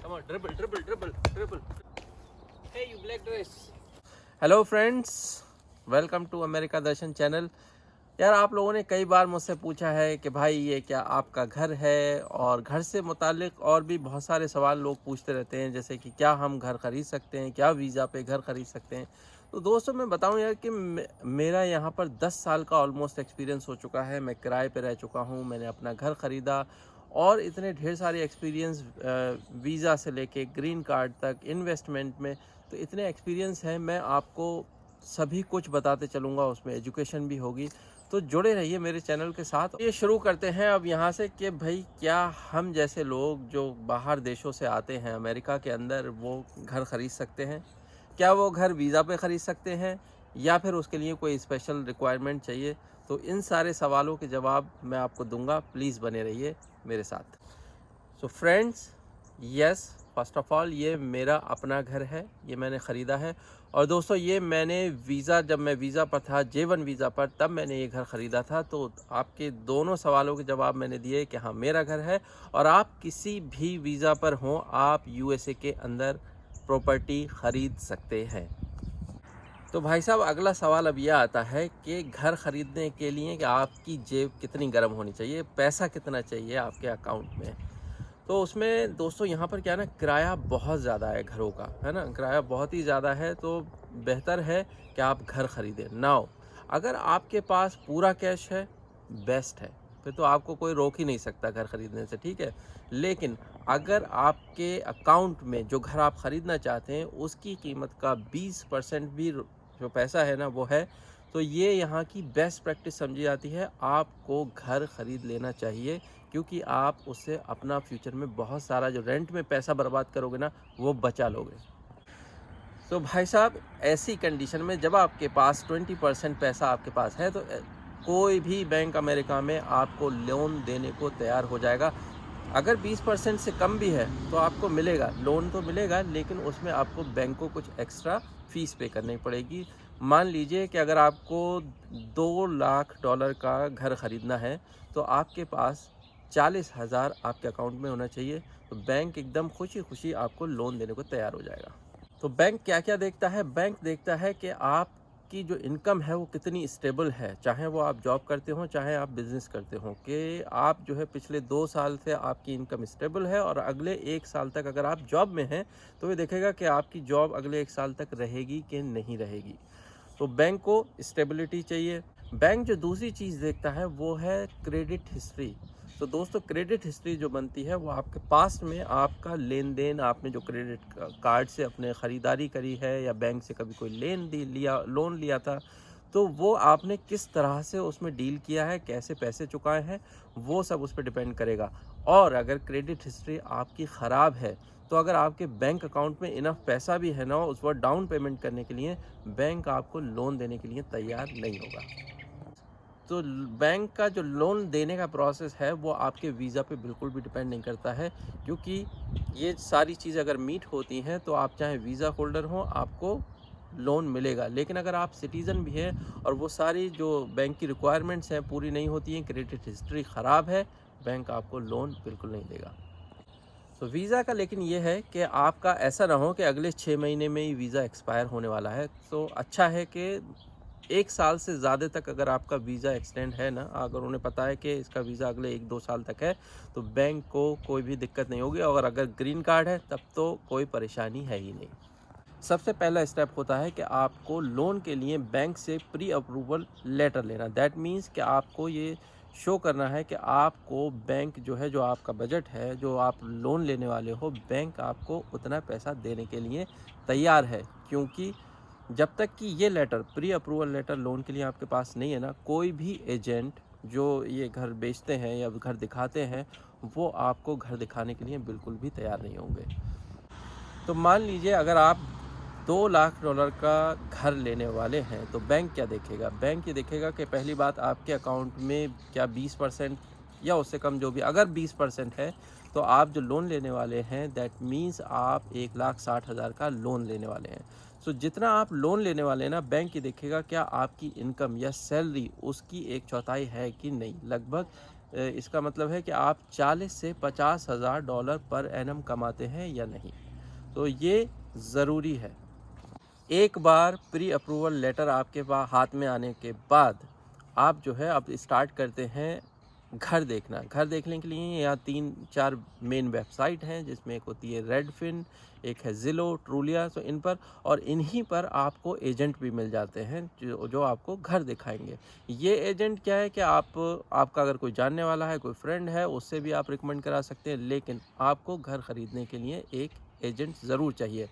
Come on, dribble, dribble, dribble, dribble. Hey, you black dress. Hello friends, welcome to America Darshan channel. यार, आप लोगों ने कई बार मुझसे पूछा है कि भाई ये क्या आपका घर है, और घर से मुतालिक और भी बहुत सारे सवाल लोग पूछते रहते हैं, जैसे कि क्या हम घर ख़रीद सकते हैं, क्या वीज़ा पे घर ख़रीद सकते हैं। तो दोस्तों, मैं बताऊं यार कि मेरा यहाँ पर 10 साल का ऑलमोस्ट एक्सपीरियंस हो चुका है। मैं किराए पे रह चुका हूँ, मैंने अपना घर ख़रीदा और इतने ढेर सारे एक्सपीरियंस, वीज़ा से लेके ग्रीन कार्ड तक, इन्वेस्टमेंट में, तो इतने एक्सपीरियंस हैं। मैं आपको सभी कुछ बताते चलूँगा, उसमें एजुकेशन भी होगी। तो जुड़े रहिए मेरे चैनल के साथ। ये शुरू करते हैं अब यहाँ से कि भाई क्या हम जैसे लोग जो बाहर देशों से आते हैं अमेरिका के अंदर, वो घर ख़रीद सकते हैं? क्या वो घर वीज़ा पे ख़रीद सकते हैं, या फिर उसके लिए कोई स्पेशल रिक्वायरमेंट चाहिए? तो इन सारे सवालों के जवाब मैं आपको दूंगा। प्लीज़ बने रहिए मेरे साथ। So friends, yes, first of all ये मेरा अपना घर है, ये मैंने ख़रीदा है। और दोस्तों, ये मैंने जब मैं वीज़ा पर था, J1 वीज़ा पर, तब मैंने ये घर ख़रीदा था। तो आपके दोनों सवालों के जवाब मैंने दिए कि हाँ, मेरा घर है। और आप किसी भी वीज़ा पर हों, आप USA के अंदर प्रॉपर्टी ख़रीद सकते हैं। तो भाई साहब, अगला सवाल अब यह आता है कि घर ख़रीदने के लिए कि आपकी जेब कितनी गर्म होनी चाहिए, पैसा कितना चाहिए आपके अकाउंट में। तो उसमें दोस्तों, यहाँ पर क्या है ना, किराया बहुत ज़्यादा है घरों का, है ना, किराया बहुत ही ज़्यादा है। तो बेहतर है कि आप घर ख़रीदें। नाउ, अगर आपके पास पूरा कैश है, बेस्ट है, फिर तो आपको कोई रोक ही नहीं सकता घर ख़रीदने से, ठीक है। लेकिन अगर आपके अकाउंट में जो घर आप ख़रीदना चाहते हैं उसकी कीमत का 20% भी जो पैसा है ना, वो है, तो ये यहाँ की बेस्ट प्रैक्टिस समझी जाती है। आपको घर ख़रीद लेना चाहिए, क्योंकि आप उससे अपना फ्यूचर में बहुत सारा जो रेंट में पैसा बर्बाद करोगे ना, वो बचा लोगे। तो भाई साहब, ऐसी कंडीशन में जब आपके पास 20% पैसा आपके पास है, तो कोई भी बैंक अमेरिका में आपको लोन देने को तैयार हो जाएगा। अगर 20% से कम भी है तो आपको मिलेगा, लोन तो मिलेगा, लेकिन उसमें आपको बैंक को कुछ एक्स्ट्रा फ़ीस पे करनी पड़ेगी। मान लीजिए कि अगर आपको $2 लाख का घर ख़रीदना है, तो आपके पास 40,000 आपके अकाउंट में होना चाहिए। तो बैंक एकदम खुशी खुशी आपको लोन देने को तैयार हो जाएगा। तो बैंक क्या क्या देखता है? बैंक देखता है कि आपकी जो इनकम है वो कितनी स्टेबल है, चाहे वो आप जॉब करते हो, चाहे आप बिज़नेस करते हो, कि आप जो है पिछले 2 साल से आपकी इनकम स्टेबल है, और अगले 1 साल तक अगर आप जॉब में हैं तो ये देखेगा कि आपकी जॉब अगले 1 साल तक रहेगी कि नहीं रहेगी। तो बैंक को स्टेबिलिटी चाहिए। बैंक जो दूसरी चीज़ देखता है वो है क्रेडिट हिस्ट्री। तो दोस्तों, क्रेडिट हिस्ट्री जो बनती है वो आपके पास्ट में आपका लेन देन, आपने जो क्रेडिट कार्ड से अपने ख़रीदारी करी है, या बैंक से कभी कोई लोन लिया था, तो वो आपने किस तरह से उसमें डील किया है, कैसे पैसे चुकाए हैं, वो सब उस पर डिपेंड करेगा। और अगर क्रेडिट हिस्ट्री आपकी ख़राब है, तो अगर आपके बैंक अकाउंट में इनफ पैसा भी है ना उस पर डाउन पेमेंट करने के लिए, बैंक आपको लोन देने के लिए तैयार नहीं होगा। तो बैंक का जो लोन देने का प्रोसेस है वो आपके वीज़ा पे बिल्कुल भी डिपेंड नहीं करता है, क्योंकि ये सारी चीज़ अगर मीट होती हैं तो आप चाहे वीज़ा होल्डर हो, आपको लोन मिलेगा। लेकिन अगर आप सिटीज़न भी हैं और वो सारी जो बैंक की रिक्वायरमेंट्स हैं पूरी नहीं होती हैं, क्रेडिट हिस्ट्री ख़राब है, बैंक आपको लोन बिल्कुल नहीं देगा। तो वीज़ा का लेकिन ये है कि आपका ऐसा ना हो कि अगले 6 महीने में ही वीज़ा एक्सपायर होने वाला है। तो अच्छा है कि 1 साल से ज़्यादा तक अगर आपका वीज़ा एक्सटेंड है ना, अगर उन्हें पता है कि इसका वीज़ा अगले 1-2 साल तक है, तो बैंक को कोई भी दिक्कत नहीं होगी। और अगर ग्रीन कार्ड है तब तो कोई परेशानी है ही नहीं। सबसे पहला स्टेप होता है कि आपको लोन के लिए बैंक से प्री अप्रूवल लेटर लेना। दैट मीन्स कि आपको ये शो करना है कि आपको बैंक जो है, जो आपका बजट है, जो आप लोन लेने वाले हो, बैंक आपको उतना पैसा देने के लिए तैयार है। क्योंकि जब तक कि ये letter, pre approval letter loan के लिए आपके पास नहीं है ना, कोई भी एजेंट जो ये घर बेचते हैं या घर दिखाते हैं, वो आपको घर दिखाने के लिए बिल्कुल भी तैयार नहीं होंगे। तो मान लीजिए अगर आप $2 लाख का घर लेने वाले हैं, तो बैंक क्या देखेगा? बैंक ये देखेगा कि पहली बात, आपके अकाउंट में क्या 20% या उससे कम, जो भी, अगर 20% है, तो आप जो लोन लेने वाले हैं, दैट मीन्स आप 1,60,000 का लोन लेने वाले हैं। सो जितना आप लोन लेने वाले हैं ना, बैंक ये देखेगा क्या आपकी इनकम या सैलरी उसकी 1/4 है कि नहीं। लगभग इसका मतलब है कि आप 40 से 50 हज़ार डॉलर पर एनम कमाते हैं या नहीं। तो ये ज़रूरी है। एक बार प्री अप्रूवल लेटर आपके हाथ में आने के बाद आप जो है अब स्टार्ट करते हैं घर देखना। घर देखने के लिए यहाँ 3-4 मेन वेबसाइट हैं, जिसमें एक होती है रेडफिन, एक है ज़िलो, ट्रूलिया। तो इन पर और इन्हीं पर आपको एजेंट भी मिल जाते हैं जो आपको घर दिखाएंगे। ये एजेंट क्या है कि आपका अगर कोई जानने वाला है, कोई फ्रेंड है, उससे भी आप रिकमेंड करा सकते हैं, लेकिन आपको घर ख़रीदने के लिए एक एजेंट ज़रूर चाहिए।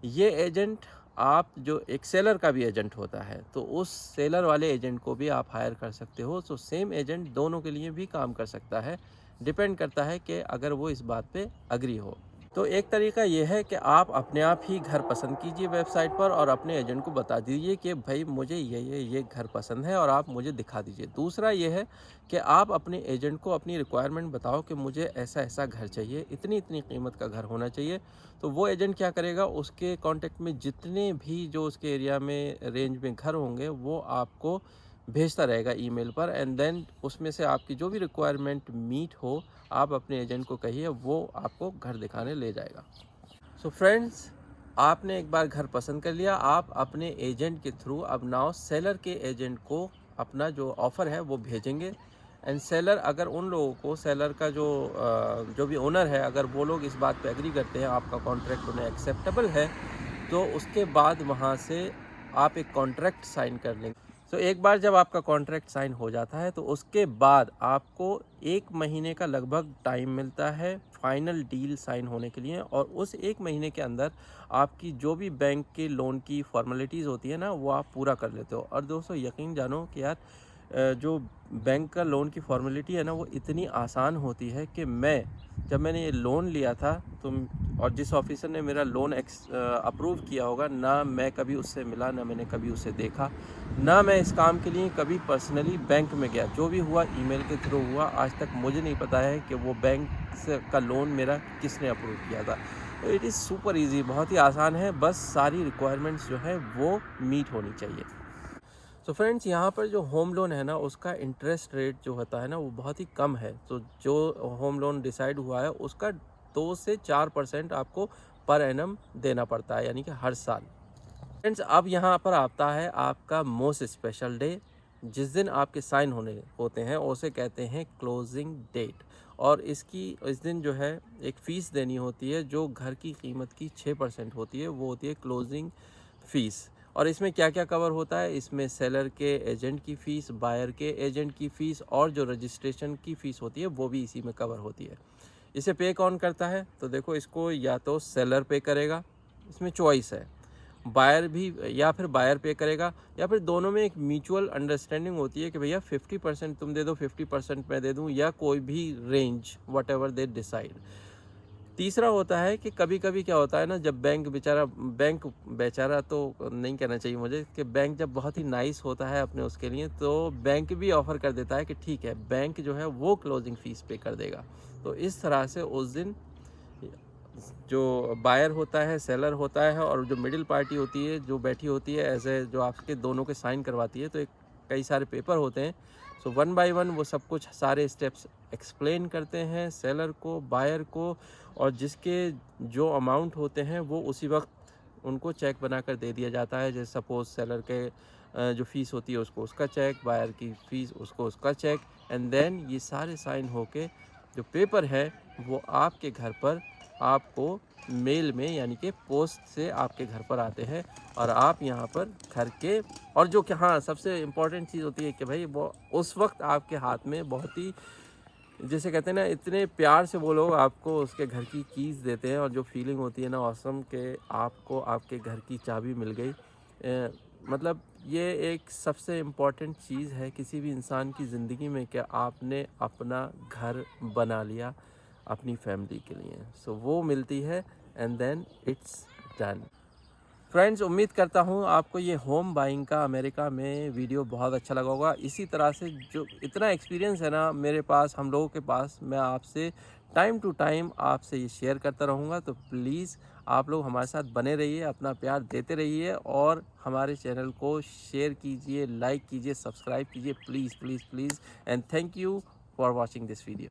ये एजेंट आप जो एक सेलर का भी एजेंट होता है, तो उस सेलर वाले एजेंट को भी आप हायर कर सकते हो। तो सेम एजेंट दोनों के लिए भी काम कर सकता है, डिपेंड करता है कि अगर वो इस बात पे अग्री हो। तो एक तरीका ये है कि आप अपने आप ही घर पसंद कीजिए वेबसाइट पर और अपने एजेंट को बता दीजिए कि भाई मुझे ये घर पसंद है और आप मुझे दिखा दीजिए। दूसरा ये है कि आप अपने एजेंट को अपनी रिक्वायरमेंट बताओ कि मुझे ऐसा ऐसा घर चाहिए, इतनी इतनी कीमत का घर होना चाहिए। तो वो एजेंट क्या करेगा, उसके कांटेक्ट में जितने भी जो उसके एरिया में रेंज में घर होंगे वो आपको भेजता रहेगा ईमेल पर, एंड देन उसमें से आपकी जो भी रिक्वायरमेंट मीट हो आप अपने एजेंट को कहिए, वो आपको घर दिखाने ले जाएगा। सो फ्रेंड्स, आपने एक बार घर पसंद कर लिया, आप अपने एजेंट के थ्रू अब नाउ सेलर के एजेंट को अपना जो ऑफ़र है वो भेजेंगे। एंड सेलर अगर उन लोगों को, सेलर का जो भी ओनर है, अगर वो लोग इस बात पे एग्री करते हैं, आपका कॉन्ट्रैक्ट उन्हें एक्सेप्टेबल है, तो उसके बाद वहाँ से आप एक कॉन्ट्रैक्ट साइन कर लेंगे। तो एक बार जब आपका कॉन्ट्रैक्ट साइन हो जाता है तो उसके बाद आपको 1 महीने का लगभग टाइम मिलता है फाइनल डील साइन होने के लिए, और उस 1 महीने के अंदर आपकी जो भी बैंक के लोन की फॉर्मेलिटीज़ होती है ना, वो आप पूरा कर लेते हो। और दोस्तों यकीन जानो कि यार जो बैंक का लोन की फॉर्मेलिटी है ना, वो इतनी आसान होती है कि जब मैंने ये लोन लिया था तो और जिस ऑफिसर ने मेरा लोन अप्रूव किया होगा, ना मैं कभी उससे मिला, ना मैंने कभी उसे देखा, ना मैं इस काम के लिए कभी पर्सनली बैंक में गया। जो भी हुआ ईमेल के थ्रू हुआ। आज तक मुझे नहीं पता है कि वो बैंक से का लोन मेरा किसने अप्रूव किया था। तो इट इज़ सुपर ईजी, बहुत ही आसान है, बस सारी रिक्वायरमेंट्स जो है वो मीट होनी चाहिए। तो फ्रेंड्स, यहाँ पर जो होम लोन है ना, उसका इंटरेस्ट रेट जो होता है ना, वो बहुत ही कम है। तो जो होम लोन डिसाइड हुआ है उसका 2 से 4% आपको पर एनम देना पड़ता है, यानी कि हर साल। फ्रेंड्स, अब यहाँ पर आता है आपका मोस्ट स्पेशल डे, जिस दिन आपके साइन होने होते हैं, उसे कहते हैं क्लोजिंग डेट। और इस दिन जो है एक फ़ीस देनी होती है, जो घर की कीमत की 6% होती है, वो होती है क्लोजिंग फ़ीस। और इसमें क्या क्या कवर होता है, इसमें सेलर के एजेंट की फ़ीस, बायर के एजेंट की फ़ीस, और जो रजिस्ट्रेशन की फ़ीस होती है वो भी इसी में कवर होती है। इसे पे कौन करता है, तो देखो इसको या तो सेलर पे करेगा, इसमें चॉइस है, बायर भी, या फिर बायर पे करेगा, या फिर दोनों में एक म्यूचुअल अंडरस्टैंडिंग होती है कि भैया 50% तुम दे दो, 50% मैं दे दूं, या कोई भी range, what ever they decide. तीसरा होता है कि कभी कभी क्या होता है ना, जब बैंक बेचारा तो नहीं कहना चाहिए मुझे, कि बैंक जब बहुत ही नाइस होता है अपने उसके लिए, तो बैंक भी ऑफ़र कर देता है कि ठीक है, बैंक जो है वो क्लोजिंग फ़ीस पे कर देगा। तो इस तरह से उस दिन जो बायर होता है, सेलर होता है, और जो मिडिल पार्टी होती है जो बैठी होती है एज ए, जो आपके दोनों के साइन करवाती है, तो एक कई सारे पेपर होते हैं। सो 1 बाय 1 वो सब कुछ सारे स्टेप्स एक्सप्लेन करते हैं सेलर को, बायर को, और जिसके जो अमाउंट होते हैं वो उसी वक्त उनको चेक बनाकर दे दिया जाता है। जैसे सपोज सेलर के जो फ़ीस होती है उसको उसका चेक, बायर की फ़ीस उसको उसका चेक, एंड देन ये सारे साइन होके जो पेपर है वो आपके घर पर आपको मेल में, यानी कि पोस्ट से आपके घर पर आते हैं, और आप यहाँ पर घर के, और जो कि हाँ सबसे इम्पॉर्टेंट चीज़ होती है कि भाई वो उस वक्त आपके हाथ में बहुत ही, जैसे कहते हैं ना, इतने प्यार से वो लोग आपको उसके घर की कीज़ देते हैं, और जो फीलिंग होती है ना ऑसम, के आपको आपके घर की चाबी मिल गई। मतलब ये एक सबसे इम्पॉर्टेंट चीज़ है किसी भी इंसान की ज़िंदगी में, कि आपने अपना घर बना लिया अपनी फैमिली के लिए। सो वो मिलती है, and then it's done. Friends, उम्मीद करता हूँ आपको ये होम बाइंग का अमेरिका में वीडियो बहुत अच्छा लगा होगा। इसी तरह से जो इतना एक्सपीरियंस है ना मेरे पास, हम लोगों के पास, मैं आपसे टाइम टू टाइम आपसे ये शेयर करता रहूँगा। तो प्लीज़ आप लोग हमारे साथ बने रहिए, अपना प्यार देते रहिए, और हमारे चैनल को शेयर कीजिए, लाइक कीजिए, सब्सक्राइब कीजिए, please please please. And thank you for watching this video.